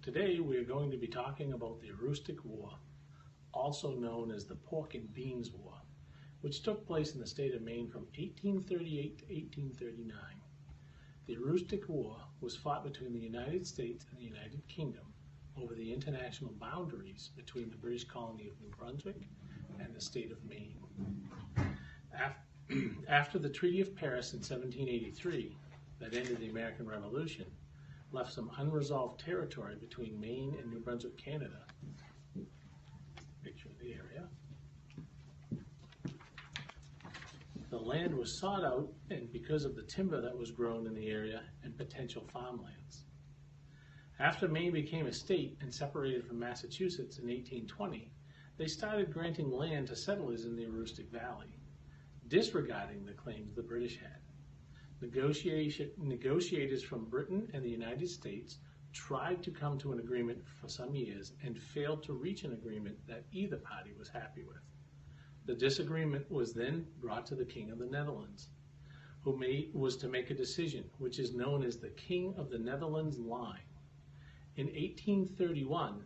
Today we are going to be talking about the Aroostook War, also known as the Pork and Beans War, which took place in the state of Maine from 1838 to 1839. The Aroostook War was fought between the United States and the United Kingdom over the international boundaries between the British colony of New Brunswick and the state of Maine. After the Treaty of Paris in 1783 that ended the American Revolution, left some unresolved territory between Maine and New Brunswick, Canada. Picture of the area. The land was sought out and because of the timber that was grown in the area and potential farmlands. After Maine became a state and separated from Massachusetts in 1820, they started granting land to settlers in the Aroostook Valley, disregarding the claims the British had. Negotiators from Britain and the United States tried to come to an agreement for some years and failed to reach an agreement that either party was happy with. The disagreement was then brought to the King of the Netherlands, who was to make a decision, which is known as the King of the Netherlands Line. In 1831,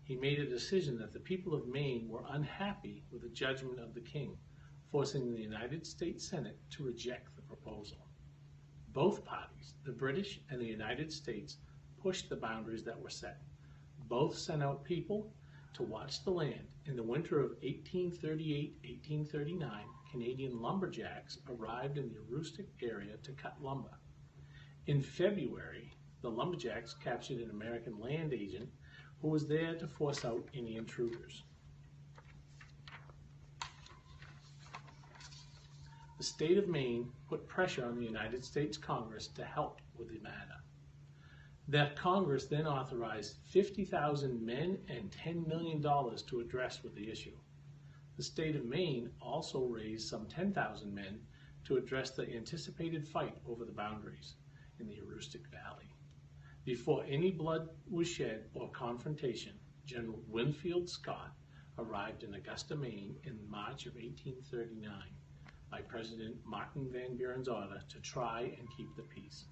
he made a decision that the people of Maine were unhappy with the judgment of the king, forcing the United States Senate to reject the proposal. Both parties, the British and the United States, pushed the boundaries that were set. Both sent out people to watch the land. In the winter of 1838-1839, Canadian lumberjacks arrived in the Aroostook area to cut lumber. In February, the lumberjacks captured an American land agent who was there to force out any intruders. The state of Maine put pressure on the United States Congress to help with the matter. That Congress then authorized 50,000 men and $10 million to address with the issue. The state of Maine also raised some 10,000 men to address the anticipated fight over the boundaries in the Aroostook Valley. Before any blood was shed or confrontation, General Winfield Scott arrived in Augusta, Maine in March of 1839 by President Martin Van Buren's order to try and keep the peace.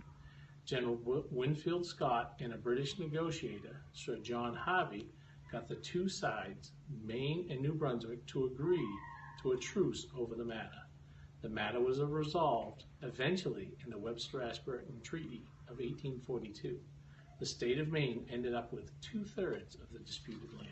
General Winfield Scott and a British negotiator, Sir John Harvey, got the two sides, Maine and New Brunswick, to agree to a truce over the matter. The matter was resolved eventually in the Webster-Ashburton Treaty of 1842. The state of Maine ended up with 2/3 of the disputed land.